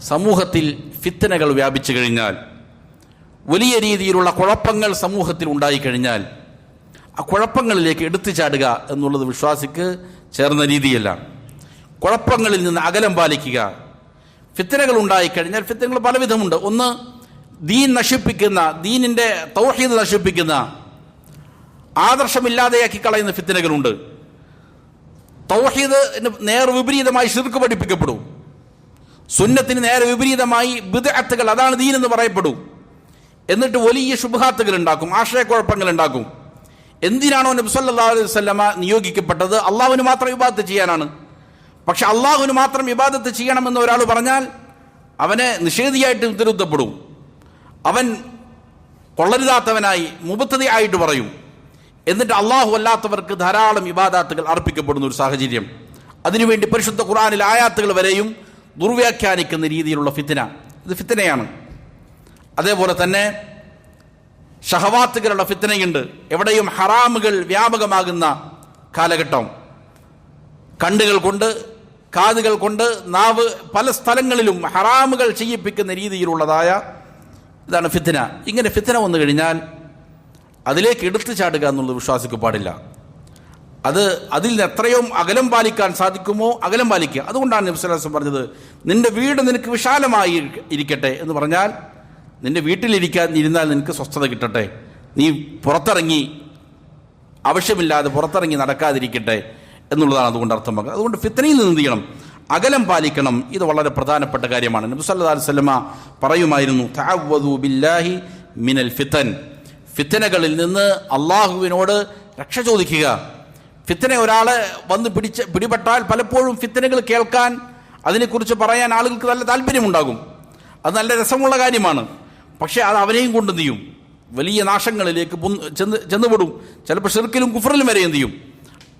സമൂഹത്തിൽ ഫിത്നകൾ വ്യാപിച്ചു കഴിഞ്ഞാൽ, വലിയ രീതിയിലുള്ള കുഴപ്പങ്ങൾ സമൂഹത്തിൽ ഉണ്ടായിക്കഴിഞ്ഞാൽ, ആ കുഴപ്പങ്ങളിലേക്ക് എടുത്തു ചാടുക എന്നുള്ളത് വിശ്വാസിക്ക് ചേർന്ന രീതിയല്ല. കുഴപ്പങ്ങളിൽ നിന്ന് അകലം പാലിക്കുക. ഫിത്നകൾ ഉണ്ടായിക്കഴിഞ്ഞാൽ ഫിത്നകൾ പലവിധമുണ്ട്. ഒന്ന്, ദീൻ നശിപ്പിക്കുന്ന, ദീനിൻ്റെ തൗഹീദ് നശിപ്പിക്കുന്ന, ആദർശമില്ലാതെയാക്കി കളയുന്ന ഫിത്നകളുണ്ട്. തൗഹീദിന് നേരെ വിപരീതമായി ശിർക്ക് പഠിപ്പിക്കപ്പെടും. സുന്നത്തിന് നേരെ വിപരീതമായി ബിദ്അത്തുകൾ, അതാണ് ദീൻ എന്ന് പറയപ്പെടും. എന്നിട്ട് വലിയ ശുബ്ഹാത്തുകൾ ഉണ്ടാക്കും, ആശയക്കുഴപ്പങ്ങൾ ഉണ്ടാക്കും. എന്തിനാണോ നബി സല്ലല്ലാഹു അലൈഹി വസല്ലമ നിയോഗിക്കപ്പെട്ടത്? അള്ളാഹുവിന് മാത്രം ഇബാദത്ത് ചെയ്യാനാണ്. പക്ഷെ അള്ളാഹുവിന് മാത്രം ഇബാദത്ത് ചെയ്യണമെന്ന് ഒരാൾ പറഞ്ഞാൽ അവനെ നിഷേധിയായിട്ട് തിരുത്തപ്പെടും. അവൻ കൊള്ളരുതാത്തവനായി മുബത്തദി ആയിട്ട് പറയും. എന്നിട്ട് അള്ളാഹു അല്ലാത്തവർക്ക് ധാരാളം ഇബാദത്തുകൾ അർപ്പിക്കപ്പെടുന്ന ഒരു സാഹചര്യം. അതിനുവേണ്ടി പരിശുദ്ധ ഖുർആനിൽ ആയാത്തുകൾ വരെയും ദുർവ്യാഖ്യാനിക്കുന്ന രീതിയിലുള്ള ഫിത്ന, ഇത് ഫിത്നയാണ്. അതേപോലെ തന്നെ ഷഹവാത്തുകളുടെ ഫിത്നയുണ്ട്. എവിടെയും ഹറാമുകൾ വ്യാപകമാകുന്ന കാലഘട്ടം. കണ്ണുകൾ കൊണ്ട്, കാതുകൾ കൊണ്ട്, നാവ്, പല സ്ഥലങ്ങളിലും ഹറാമുകൾ ചെയ്യിപ്പിക്കുന്ന രീതിയിലുള്ളതായ ഇതാണ് ഫിത്ന. ഇങ്ങനെ ഫിത്ന വന്നു കഴിഞ്ഞാൽ അതിലേക്ക് എടുത്തു ചാടുക എന്നുള്ളത് വിശ്വാസിക്ക് പാടില്ല. അതിൽ നിന്ന് എത്രയും അകലം പാലിക്കാൻ സാധിക്കുമോ അകലം പാലിക്കുക. അതുകൊണ്ടാണ് നബി സല്ലല്ലാഹു അലൈഹി വസല്ലം പറഞ്ഞത്, നിന്റെ വീട് നിനക്ക് വിശാലമായി ഇരിക്കട്ടെ എന്ന് പറഞ്ഞാൽ നിന്റെ ഇരുന്നാൽ നിനക്ക് സ്വസ്ഥത കിട്ടട്ടെ. നീ പുറത്തിറങ്ങി ആവശ്യമില്ലാതെ പുറത്തിറങ്ങി നടക്കാതിരിക്കട്ടെ എന്നുള്ളതാണ് അതുകൊണ്ട് അർത്ഥമാക്കുക. അതുകൊണ്ട് ഫിത്നയിൽ നിന്ന് എന്ത് ചെയ്യണം? അകലം പാലിക്കണം. ഇത് വളരെ പ്രധാനപ്പെട്ട കാര്യമാണ്. നബി സല്ലല്ലാഹു അലൈഹി വസല്ലം പറയുമായിരുന്നു, തഅവ്വദു ബില്ലാഹി മിനൽ ഫിതൻ, ഫിത്നകളിൽ നിന്ന് അള്ളാഹുവിനോട് രക്ഷ ചോദിക്കുക. ഫിത്ന ഒരാളെ വന്ന് പിടിപെട്ടാൽ പലപ്പോഴും ഫിത്നകൾ കേൾക്കാൻ, അതിനെക്കുറിച്ച് പറയാൻ ആളുകൾക്ക് നല്ല താല്പര്യമുണ്ടാകും. അത് നല്ല രസമുള്ള കാര്യമാണ്. പക്ഷേ അത് അവനെയും കൊണ്ട് എന്ത് ചെയ്യും? വലിയ നാശങ്ങളിലേക്ക് ചെന്നുപെടും. ചിലപ്പോൾ ഷിർക്കിലും കുഫറിലും വരെ എന്ത് ചെയ്യും?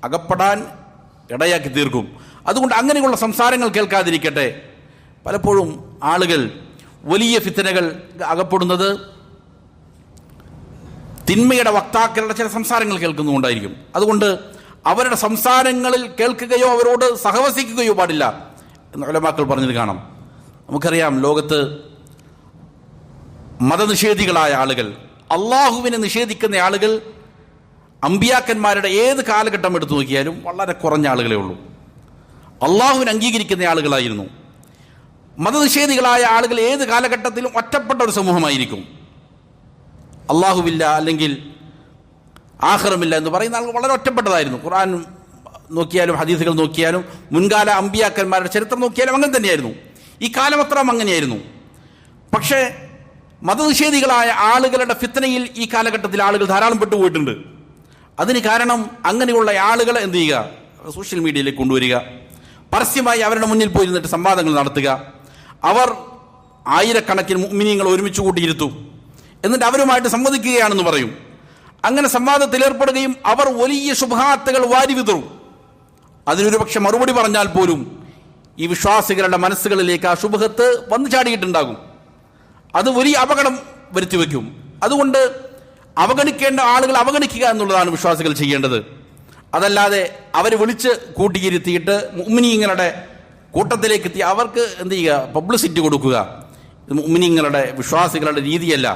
അകപ്പെടാൻ ഇടയാക്കി തീർക്കും. അതുകൊണ്ട് അങ്ങനെയുള്ള സംസാരങ്ങൾ കേൾക്കാതിരിക്കട്ടെ. പലപ്പോഴും ആളുകൾ വലിയ ഫിത്നകൾ അകപ്പെടുന്നത് തിന്മയുടെ വക്താക്കളുടെ ചില സംസാരങ്ങൾ കേൾക്കുന്നുകൊണ്ടായിരിക്കും. അതുകൊണ്ട് അവരുടെ സംസാരങ്ങളിൽ കേൾക്കുകയോ അവരോട് സഹവസിക്കുകയോ പാടില്ല എന്ന് ഉലമാക്കൾ പറഞ്ഞത് കാണാം. നമുക്കറിയാം, ലോകത്ത് മതനിഷേധികളായ ആളുകൾ, അള്ളാഹുവിനെ നിഷേധിക്കുന്ന ആളുകൾ അമ്പിയാക്കന്മാരുടെ ഏത് കാലഘട്ടം എടുത്തു നോക്കിയാലും വളരെ കുറഞ്ഞ ആളുകളേ ഉള്ളൂ. അള്ളാഹുവിനെ അംഗീകരിക്കുന്ന ആളുകളായിരുന്നു. മതനിഷേധികളായ ആളുകൾ ഏത് കാലഘട്ടത്തിലും ഒറ്റപ്പെട്ട ഒരു സമൂഹമായിരിക്കും. അള്ളാഹുവില്ല അല്ലെങ്കിൽ ആഖിറമില്ല എന്ന് പറയുന്ന ആളുകൾ വളരെ ഒറ്റപ്പെട്ടതായിരുന്നു. ഖുർആൻ നോക്കിയാലും ഹദീസുകൾ നോക്കിയാലും മുൻകാല അമ്പിയാക്കന്മാരുടെ ചരിത്രം നോക്കിയാലും അങ്ങനെ തന്നെയായിരുന്നു. ഈ കാലമത്രം അങ്ങനെയായിരുന്നു. പക്ഷേ മതനിഷേധികളായ ആളുകളുടെ ഫിത്നയിൽ ഈ കാലഘട്ടത്തിൽ ആളുകൾ ധാരാളം പെട്ടുപോയിട്ടുണ്ട്. അതിന് കാരണം അങ്ങനെയുള്ള ആളുകളെ എന്ത് ചെയ്യുക? സോഷ്യൽ മീഡിയയിലേക്ക് കൊണ്ടുവരിക, പരസ്യമായി അവരുടെ മുന്നിൽ പോയിരുന്നിട്ട് സംവാദങ്ങൾ നടത്തുക. അവർ ആയിരക്കണക്കിന് മുഅ്മിനീങ്ങൾ ഒരുമിച്ച് കൂട്ടിയിരുത്തും. എന്നിട്ട് അവരുമായിട്ട് സംവദിക്കുകയാണെന്ന് പറയും. അങ്ങനെ സംവാദത്തിൽ ഏർപ്പെടുകയും അവർ വലിയ ശുബ്ഹാത്തുകൾ വാരി വിതറും. അതിനൊരു പക്ഷെ മറുപടി പറഞ്ഞാൽ പോലും ഈ വിശ്വാസികളുടെ മനസ്സുകളിലേക്ക് ആ ശുബ്ഹത്ത് വന്നു ചാടിയിട്ടുണ്ടാകും. അത് വലിയ അപകടം വരുത്തിവെക്കും. അതുകൊണ്ട് അവഗണിക്കേണ്ട ആളുകൾ അവഗണിക്കുക എന്നുള്ളതാണ് വിശ്വാസികൾ ചെയ്യേണ്ടത്. അതല്ലാതെ അവരെ വിളിച്ച് കൂട്ടിയിരുത്തിയിട്ട് മുഅ്മിനീങ്ങളുടെ കൂട്ടത്തിലേക്ക് എത്തി അവർക്ക് എന്ത് ചെയ്യുക? പബ്ലിസിറ്റി കൊടുക്കുക. ഇത് മുഅ്മിനീങ്ങളുടെ വിശ്വാസികളുടെ രീതിയല്ല.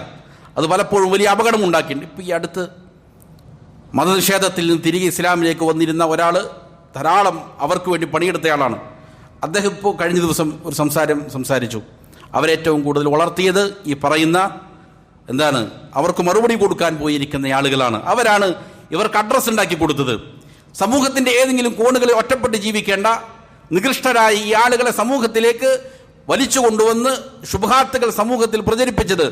അത് പലപ്പോഴും വലിയ അപകടം ഉണ്ടാക്കിയിട്ടുണ്ട്. ഇപ്പോൾ ഈ അടുത്ത് മതനിഷേധത്തിൽ നിന്ന് തിരികെ ഇസ്ലാമിലേക്ക് വന്നിരുന്ന ഒരാൾ, ധാരാളം അവർക്ക് വേണ്ടി പണിയെടുത്തയാളാണ്. അദ്ദേഹം ഇപ്പോൾ കഴിഞ്ഞ ദിവസം ഒരു സംസാരിച്ചു. അവരേറ്റവും കൂടുതൽ വളർത്തിയത് ഈ പറയുന്ന എന്താണ്, അവർക്ക് മറുപടി കൊടുക്കാൻ പോയിരിക്കുന്ന ആളുകളാണ്. അവരാണ് ഇവർക്ക് അഡ്രസ്സ് ഉണ്ടാക്കി കൊടുത്തത്. സമൂഹത്തിൻ്റെ ഏതെങ്കിലും കോണുകളിൽ ഒറ്റപ്പെട്ട് ജീവിക്കേണ്ട നികൃഷ്ടരായ ഈ ആളുകളെ സമൂഹത്തിലേക്ക് വലിച്ചു കൊണ്ടുവന്ന് ശുബ്ഹാത്തുകൾ സമൂഹത്തിൽ പ്രചരിപ്പിച്ചത്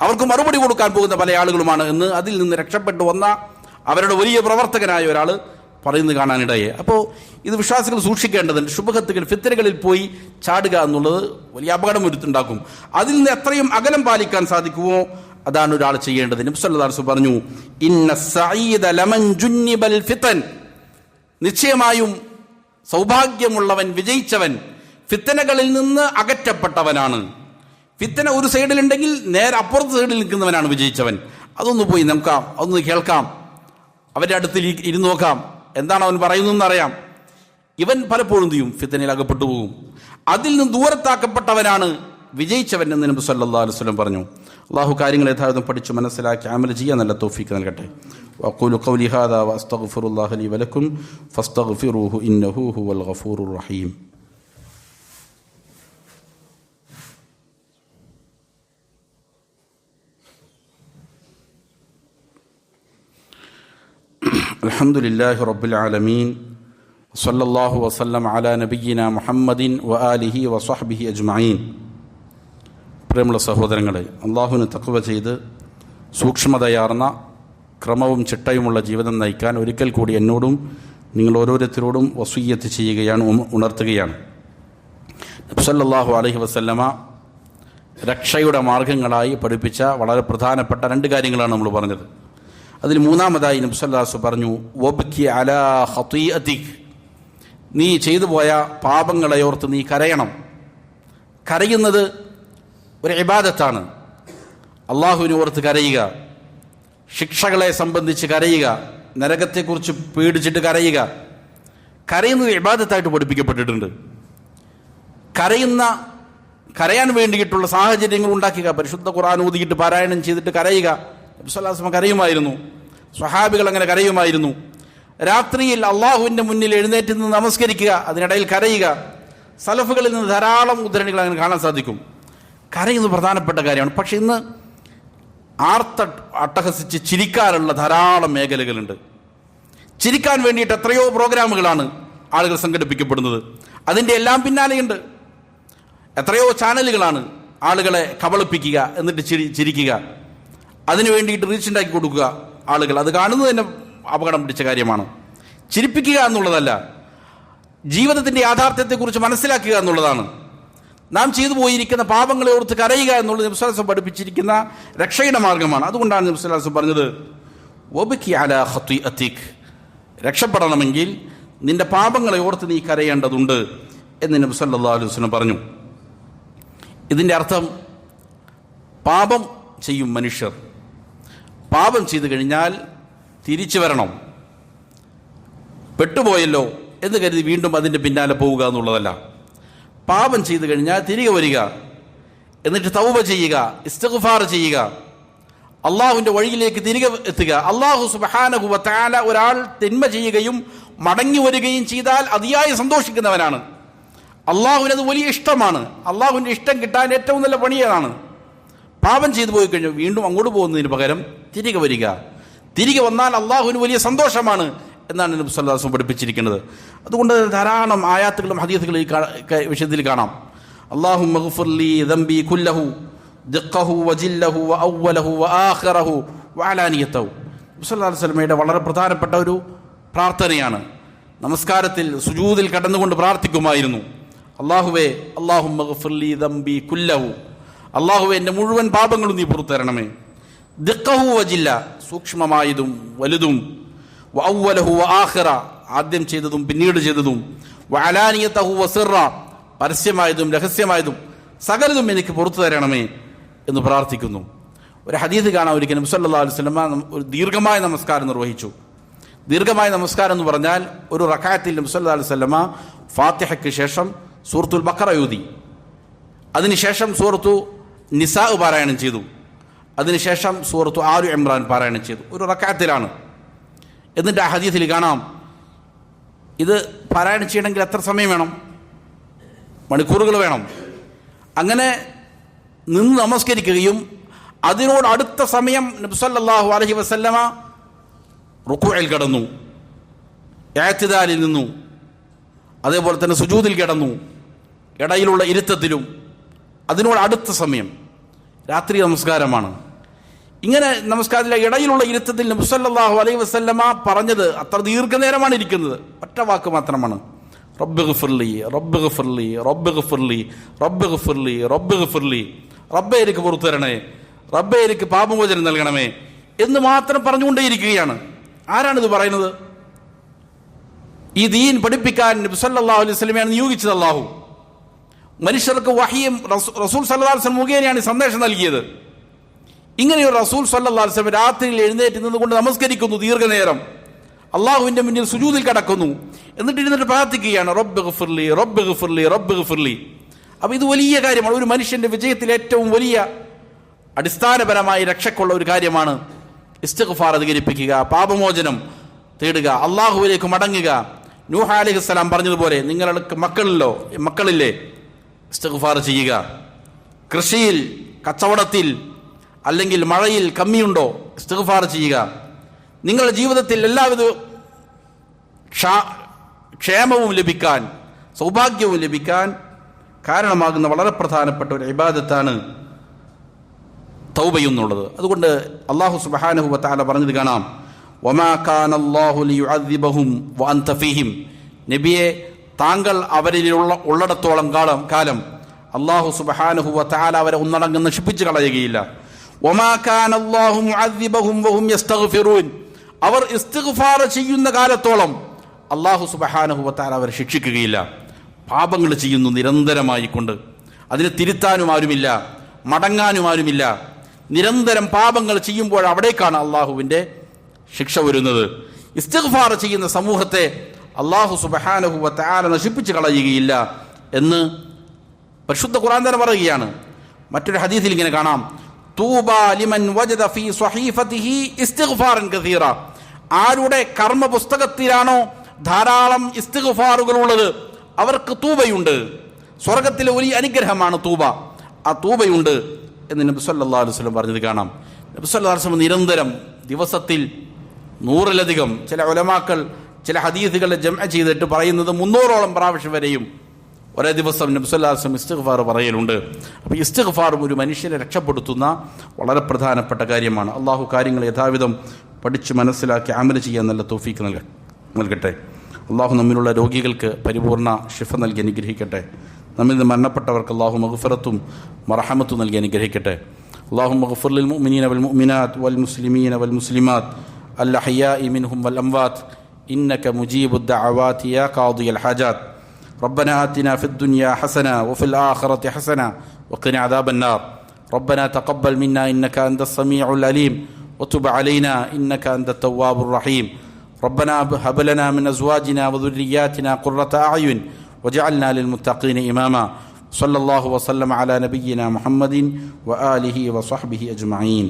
അവർക്ക് മറുപടി കൊടുക്കാൻ പോകുന്ന പല ആളുകളുമാണ് എന്ന് അതിൽ നിന്ന് രക്ഷപ്പെട്ടു വന്ന അവരുടെ വലിയ പ്രവർത്തകനായ ഒരാൾ പറയുന്നത് കാണാനിടയെ. അപ്പോൾ ഇത് വിശ്വാസികൾ സൂക്ഷിക്കേണ്ടതുണ്ട്. ശുബ്ഹത്തുകൾ, ഫിത്നകളിൽ പോയി ചാടുക എന്നുള്ളത് വലിയ അപകടം ഉണ്ടാക്കും. അതിൽ നിന്ന് എത്രയും അകലം പാലിക്കാൻ സാധിക്കുമോ അതാണ് ഒരാൾ ചെയ്യേണ്ടത്. നബി സല്ലല്ലാഹു അലൈഹി വസല്ലം പറഞ്ഞു, ഇന്ന സഈദ ലമൻ ജുന്നിബൽ ഫിതൻ, നിശ്ചയമായും സൗഭാഗ്യമുള്ളവൻ, വിജയിച്ചവൻ ഫിത്നകളിൽ നിന്ന് അകറ്റപ്പെട്ടവനാണ്. ഫിത്ന ഒരു സൈഡിലുണ്ടെങ്കിൽ നേരെ അപ്പുറത്തെ സൈഡിൽ നിൽക്കുന്നവനാണ് വിജയിച്ചവൻ. അതൊന്ന് പോയി നോക്കാം, അതൊന്ന് കേൾക്കാം, അവരുടെ അടുത്തിൽ ഇരുന്ന് നോക്കാം, എന്താണ് അവൻ പറയുന്നതെന്നറിയാം. ഇവൻ പലപ്പോഴും ചെയ്യും ഫിത്നയിൽ അകപ്പെട്ടു പോകും. അതിൽ നിന്ന് ദൂരത്താക്കപ്പെട്ടവനാണ് വിജയിച്ചവൻ എന്ന് നബി സല്ലല്ലാഹു അലൈഹി വസല്ലം പറഞ്ഞു. അള്ളാഹു കാര്യങ്ങൾ യഥാർത്ഥം പഠിച്ച് മനസ്സിലാക്കി അമൽ ചെയ്യാൻ നല്ല തൗഫീഖ് നൽകട്ടെ. വഖൂലു ഖൗലി ഹാദാ വഅസ്തഗ്ഫിറുല്ലാഹ ലി വലക്കും ഫസ്തഗ്ഫിറൂഹു ഇന്നഹു ഹുവൽ ഗഫൂറുർ റഹീം. അൽഹംദുലില്ലാഹി റബ്ബിൽ ആലമീൻ സല്ലല്ലാഹു വസല്ലം അലാ നബിയ്യിന മുഹമ്മദിൻ വആലിഹി വസ്വഹ്ബിഹി അജ്മഈൻ. പ്രിയമുള്ള സഹോദരങ്ങളെ, അള്ളാഹുവിന് തഖ്വ ചെയ്ത് സൂക്ഷ്മതയാർന്ന ക്രമവും ചിട്ടയുമുള്ള ജീവിതം നയിക്കാൻ ഒരിക്കൽ കൂടി എന്നോടും നിങ്ങൾ ഓരോരുത്തരോടും വസിയ്യത്ത് ചെയ്യുകയാണ്, ഉണർത്തുകയാണ്. നബി സല്ലല്ലാഹു അലൈഹി വസല്ലമ രക്ഷയുടെ മാർഗങ്ങളായി പഠിപ്പിച്ച വളരെ പ്രധാനപ്പെട്ട 2 കാര്യങ്ങളാണ് നമ്മൾ പറഞ്ഞത്. അതിൽ മൂന്നാമതായി നബി സല്ലല്ലാഹു അലൈഹി വസല്ലം പറഞ്ഞു, വബ്കി അലാ ഖതീഅതിക്, നീ ചെയ്തു പോയ പാപങ്ങളെ ഓർത്ത് നീ കരയണം. കരയുന്നത് ഒരു ഇബാദത്താണ്. അള്ളാഹുവിനെ ഓർത്ത് കരയുക, ശിക്ഷകളെ സംബന്ധിച്ച് കരയുക, നരകത്തെക്കുറിച്ച് പേടിച്ചിട്ട് കരയുക. കരയുന്നത് ഇബാദത്തായിട്ട് പഠിപ്പിക്കപ്പെട്ടിട്ടുണ്ട്. കരയാൻ വേണ്ടിയിട്ടുള്ള സാഹചര്യങ്ങൾ ഉണ്ടാക്കുക. പരിശുദ്ധ ഖുർആൻ ഓതിയിട്ട് പാരായണം ചെയ്തിട്ട് കരയുക. നബി സല്ലല്ലാഹു അലൈഹി വസല്ലം കരയുമായിരുന്നു, സ്വഹാബികൾ അങ്ങനെ കരയുമായിരുന്നു. രാത്രിയിൽ അള്ളാഹുവിൻ്റെ മുന്നിൽ എഴുന്നേറ്റ് നിന്ന് നമസ്കരിക്കുക, അതിനിടയിൽ കരയുക. സലഫുകളിൽ നിന്ന് ധാരാളം ഉദ്ധരണികൾ അങ്ങനെ കാണാൻ സാധിക്കും. കരയുന്നത് പ്രധാനപ്പെട്ട കാര്യമാണ്. പക്ഷെ ഇന്ന് അട്ടഹസിച്ച് ചിരിക്കാനുള്ള ധാരാളം മേഖലകളുണ്ട്. ചിരിക്കാൻ വേണ്ടിയിട്ട് എത്രയോ പ്രോഗ്രാമുകളാണ് ആളുകൾ സംഘടിപ്പിക്കപ്പെടുന്നത്. അതിൻ്റെ എല്ലാം പിന്നാലെയുണ്ട്. എത്രയോ ചാനലുകളാണ് ആളുകളെ കബളിപ്പിക്കുക, എന്നിട്ട് ചിരിക്കുക. അതിനു വേണ്ടിയിട്ട് റീച്ച് ഉണ്ടാക്കി കൊടുക്കുക ആളുകൾ. അത് കാണുന്നത് തന്നെ അപകടം പിടിച്ച കാര്യമാണ്. ചിരിപ്പിക്കുക എന്നുള്ളതല്ല, ജീവിതത്തിൻ്റെ യാഥാർത്ഥ്യത്തെക്കുറിച്ച് മനസ്സിലാക്കുക എന്നുള്ളതാണ്. നാം ചെയ്തു പോയിരിക്കുന്ന പാപങ്ങളെ ഓർത്ത് കരയുക എന്നുള്ളത് നബി സല്ലല്ലാഹു അലൈഹി വസല്ലം പഠിപ്പിച്ചിരിക്കുന്ന രക്ഷയുടെ മാർഗമാണ്. അതുകൊണ്ടാണ് നബി സല്ലല്ലാഹു അലൈഹി വസല്ലം പറഞ്ഞത്, വബ്കി അലാ ഖതീഅതിക്, രക്ഷപ്പെടണമെങ്കിൽ നിന്റെ പാപങ്ങളെ ഓർത്ത് നീ കരയേണ്ടതുണ്ട് എന്ന് നബി സല്ലല്ലാഹു അലൈഹി വസല്ലം പറഞ്ഞു. ഇതിൻ്റെ അർത്ഥം, പാപം ചെയ്യും മനുഷ്യർ, പാപം ചെയ്തു കഴിഞ്ഞാൽ തിരിച്ചു വരണം. പെട്ടുപോയല്ലോ എന്ന് കരുതി വീണ്ടും അതിൻ്റെ പിന്നാലെ പോവുക എന്നുള്ളതല്ല. പാപം ചെയ്തു കഴിഞ്ഞാൽ തിരികെ വരിക, എന്നിട്ട് തൗബ ചെയ്യുക, ഇസ്തിഗ്ഫാർ ചെയ്യുക, അള്ളാഹുവിൻ്റെ വഴിയിലേക്ക് തിരികെ എത്തുക. അള്ളാഹു സുബ്ഹാനഹു വ തആല ഒരാൾ തിന്മ ചെയ്യുകയും മടങ്ങി വരികയും ചെയ്താൽ അതിയായി സന്തോഷിക്കുന്നവനാണ്. അള്ളാഹുവിനത് വലിയ ഇഷ്ടമാണ്. അള്ളാഹുവിൻ്റെ ഇഷ്ടം കിട്ടാൻ ഏറ്റവും നല്ല പണിയാണ്. പാപം ചെയ്തു പോയി കഴിഞ്ഞാൽ വീണ്ടും അങ്ങോട്ട് പോകുന്നതിന് പകരം തിരികെ വരിക. തിരികെ വന്നാൽ അള്ളാഹുവിന് വലിയ സന്തോഷമാണ് എന്നാണ് നബി സല്ലല്ലാഹു അലൈഹി വസല്ലം പഠിപ്പിച്ചിരിക്കുന്നത്. അതുകൊണ്ട് ധാരാളം ആയാത്തുകളും ഹദീസുകളും ഈ വിഷയത്തിൽ കാണാം. അല്ലാഹുമ്മ ഗ്ഫിർ ലീ ദംബി കുല്ലഹു ദിഖഹു വജില്ലഹു വഅവ്വലഹു വആഖിറഹു വഅലാനിയതഹു. നബി സല്ലല്ലാഹു അലൈഹി വസല്ലമയുടെ വളരെ പ്രധാനപ്പെട്ട ഒരു പ്രാർത്ഥനയാണ്. നമസ്കാരത്തിൽ സുജൂദിൽ കടന്നുകൊണ്ട് പ്രാർത്ഥിക്കുമായിരുന്നു, അല്ലാഹുവേ അല്ലാഹുമ്മ ഗ്ഫിർ ലീ ദംബി കുല്ലഹു, അല്ലാഹുവേ എൻ്റെ മുഴുവൻ പാപങ്ങളും നീ പുറത്തു തരണമേ. ദിഖഹു വജില്ല, സൂക്ഷ്മമായതും വലുതും, വഅവ്വലഹു വആഖിറ, ആദ്യം ചെയ്തതും പിന്നീട് ചെയ്തതും, വഅലാനിയതഹു വസിറ, പരസ്യമായതും രഹസ്യമായതും സകലതും എനിക്ക് പുറത്തു തരണമേ എന്ന് പ്രാർത്ഥിക്കുന്നു. ഒരു ഹദീസ് കാണാൻ ഒരിക്കൽ നബി സല്ലല്ലാഹു അലൈഹി വസല്ലം ഒരു ദീർഘമായ നമസ്കാരം നിർവഹിച്ചു. ദീർഘമായ നമസ്കാരം എന്ന് പറഞ്ഞാൽ ഒരു റക്അത്തിൽ നബി സല്ലല്ലാഹു അലൈഹി വസല്ലം ഫാത്തിഹയ്ക്ക് ശേഷം സൂറത്തുൽ ബഖറ ഓതി, അതിനുശേഷം സൂറത്തു നിസാ പാരായണം ചെയ്തു, അതിനുശേഷം സൂറത്തു ആലു ഇമ്രാൻ പാരായണം ചെയ്തു. ഒരു റക്അത്തിലാണ്. എന്നിട്ട് ആ ഹദീസിൽ കാണാം, ഇത് പാരായണം ചെയ്യണമെങ്കിൽ എത്ര സമയം വേണം? മണിക്കൂറുകൾ വേണം. അങ്ങനെ നിന്ന് നമസ്കരിക്കുകയും അതിനോട് അടുത്ത സമയം നബി സല്ലല്ലാഹു അലൈഹി വസല്ലമ റുക്കൂഇൽ കടന്നു, ഇഅ്തിദാലിൽ നിന്നു, അതേപോലെ തന്നെ സുജൂദിൽ കിടന്നു, ഇടയിലുള്ള ഇരുത്തത്തിലും അതിനോട് അടുത്ത സമയം രാത്രി നമസ്കാരമാണ്. ഇങ്ങനെ നമസ്കാരത്തിലെ ഇടയിലുള്ള ഇരുത്തത്തിൽ നബി സല്ലല്ലാഹു അലൈഹി വസല്ലമ പറഞ്ഞത്, അത്ര ദീർഘനേരമാണ് ഇരിക്കുന്നത്, ഒറ്റ വാക്ക് മാത്രമാണ്, റബ്ബ് ഗഫിർലി റബ്ബ് ഗഫിർലി റബ്ബ് ഗഫിർലി റബ്ബ് ഗഫിർലി റബ്ബ് ഗഫിർലി, റബ്ബേ എനിക്ക് പുറത്തു തരണേ, റബ്ബേ എനിക്ക് പാപമോചനം നൽകണമേ എന്ന് മാത്രം പറഞ്ഞുകൊണ്ടേയിരിക്കുകയാണ്. ആരാണിത് പറയുന്നത്? ഈ ദീൻ പഠിപ്പിക്കാൻ നബി സല്ലല്ലാഹു അലൈഹി വസല്ലമയാണ് നിയോഗിച്ചത് അല്ലാഹു. മനുഷ്യർക്ക് വഹിയും റസൂൽ സല്ലല്ലാഹു അലൈഹി വസല്ലം മുഖേനയാണ് ഈ സന്ദേശം നൽകിയത്. ഇങ്ങനെയൊരു റസൂൽ സല്ലല്ലാഹു അലൈഹി വസല്ലം രാത്രിയിൽ എഴുന്നേറ്റ് നിന്നുകൊണ്ട് നമസ്കരിക്കുന്നു, ദീർഘനേരം അള്ളാഹുവിൻ്റെ മുന്നിൽ സുജൂദിൽ കിടക്കുന്നു, എന്നിട്ട് പ്രാർത്ഥിക്കുകയാണ്, റബ്ബ് ഗഫിർലി റബ്ബ് ഗഫിർലി റബ്ബ് ഗഫിർലി. അപ്പോൾ ഇത് വലിയ കാര്യമാണ്. ഒരു മനുഷ്യൻ്റെ വിജയത്തിൽ ഏറ്റവും വലിയ അടിസ്ഥാനപരമായി രക്ഷക്കുള്ള ഒരു കാര്യമാണ് ഇസ്തിഗ്ഫാർ അധികരിപ്പിക്കുക, പാപമോചനം തേടുക, അള്ളാഹുവിലേക്ക് മടങ്ങുക. നൂഹ് അലൈഹിസ്സലാം പറഞ്ഞതുപോലെ നിങ്ങൾക്ക് മക്കളില്ലേ, ഇസ്തിഗ്ഫാർ ചെയ്യുക. കൃഷിയിൽ, കച്ചവടത്തിൽ, അല്ലെങ്കിൽ മഴയിൽ കമ്മിയുണ്ടോ, ഇസ്തിഗ്ഫാർ ചെയ്യുക. നിങ്ങളുടെ ജീവിതത്തിൽ എല്ലാവിധ ക്ഷേമവും ലഭിക്കാൻ, സൗഭാഗ്യവും ലഭിക്കാൻ കാരണമാകുന്ന വളരെ പ്രധാനപ്പെട്ട ഒരു ഇബാദത്താണ് തൗബയെന്നുള്ളത്. അതുകൊണ്ട് അല്ലാഹു സുബ്ഹാനഹു വ തആല പറഞ്ഞത് കാണാം, വമാ കാന അല്ലാഹു ലിയുഅദ്ദിബഹും വഅൻത ഫീഹിം. നബിയെ, താങ്കൾ അവരിൽ ഉള്ളിടത്തോളം കാലം അല്ലാഹു സുബ്ഹാനഹു വ തആല അവരെ ഒന്നടങ്കം നശിപ്പിച്ചു കളയുകയില്ല. വമാ കാന അല്ലാഹു മുഅദ്ദിബഹും വഹും യസ്തഗ്ഫിറൂൻ. അവർ ഇസ്തിഗ്ഫാർ ചെയ്യുന്ന കാലത്തോളം അല്ലാഹു സുബ്ഹാനഹു വ തആല അവരെ ശിക്ഷിക്കുകയില്ല. പാപങ്ങൾ ചെയ്യുന്നു നിരന്തരമായി കൊണ്ട്, അതിനെ തിരുത്താനും ആരുമില്ല, മടങ്ങാനും ആരുമില്ല. നിരന്തരം പാപങ്ങൾ ചെയ്യുമ്പോൾ അവിടേക്കാണ് അള്ളാഹുവിൻ്റെ ശിക്ഷ വരുന്നത്. ഇസ്തിഗ്ഫാർ ചെയ്യുന്ന സമൂഹത്തെ അള്ളാഹു സുബ്ഹാനഹു വ തആല നശിപ്പിച്ച് കളയുകയില്ല എന്ന് പരിശുദ്ധ ഖുർആൻ തന്നെ പറയുകയാണ്. മറ്റൊരു ഹദീസിൽ ഇങ്ങനെ കാണാം, തൂബാ ലിമൻ വജദ ഫീ സ്വഹീഫതിഹി ഇസ്തിഗ്ഫാറൻ കസീറ. ആരുടെ കർമ്മ പുസ്തകത്തിലാണോ ധാരാളം ഇസ്തിഗ്ഫാറുകൾ ഉള്ളത് അവർക്ക് തൂബയുണ്ട്. സ്വർഗത്തിലെ ഒരു അനുഗ്രഹമാണ് തൂബ. ആ തൂബയുണ്ട് എന്ന് നബി സല്ലല്ലാഹു അലൈഹി വസല്ലം പറഞ്ഞത് കാണാം. നബി സല്ലല്ലാഹു അലൈഹി വസല്ലം നിരന്തരം ദിവസത്തിൽ 100-ലധികം, ചില ഉലമാക്കൾ ചില ഹദീസുകളെ ജംഅ ചെയ്തിട്ട് പറയുന്നത് 300ഓളം പ്രാവശ്യം വരെയും ഒരേ ദിവസം നബി സല്ലല്ലാഹു അലൈഹി വസല്ലം ഇസ്തിഗ്ഫാർ പറയലുണ്ട്. അപ്പോൾ ഇസ്തിഗ്ഫാറും ഒരു മനുഷ്യനെ രക്ഷപ്പെടുത്തുന്ന വളരെ പ്രധാനപ്പെട്ട കാര്യമാണ്. അള്ളാഹു കാര്യങ്ങൾ യഥാവിധം പഠിച്ച് മനസ്സിലാക്കി അമൽ ചെയ്യാൻ നല്ല തൗഫീഖ് നൽകട്ടെ. അള്ളാഹു നമ്മിലുള്ള രോഗികൾക്ക് പരിപൂർണ ശിഫ നൽകി അനുഗ്രഹിക്കട്ടെ. നമ്മിൽ നിന്ന് മരണപ്പെട്ടവർക്ക് അള്ളാഹു മഗ്ഫിറത്തും മർഹമത്തും നൽകി അനുഗ്രഹിക്കട്ടെ. അല്ലാഹുമ്മ ഗ്ഫിർ ലിൽ മുഅ്മിനീന വൽ മുഅ്മിനാത്ത് വൽ മുസ്ലിമീന വൽ മുസ്ലിമാത്ത് അൽ അഹ്യാഇ മിൻഹും വൽ അംവാത്ത് ഇന്നക മുജീബുദ് ദഅവാതി യാ ഖാദിയൽ ഹാജാത്ത്. ربنا آتنا في الدنيا حسنة وفي الآخرة حسنة وقنا عذاب النار. ربنا تقبل منا إنك أنت السميع العليم وتب علينا إنك أنت التواب الرحيم. ربنا هب لنا من أزواجنا وذرياتنا قرة أعين وجعلنا للمتقين إماما. صلى الله وسلم على نبينا محمد وآله وصحبه أجمعين.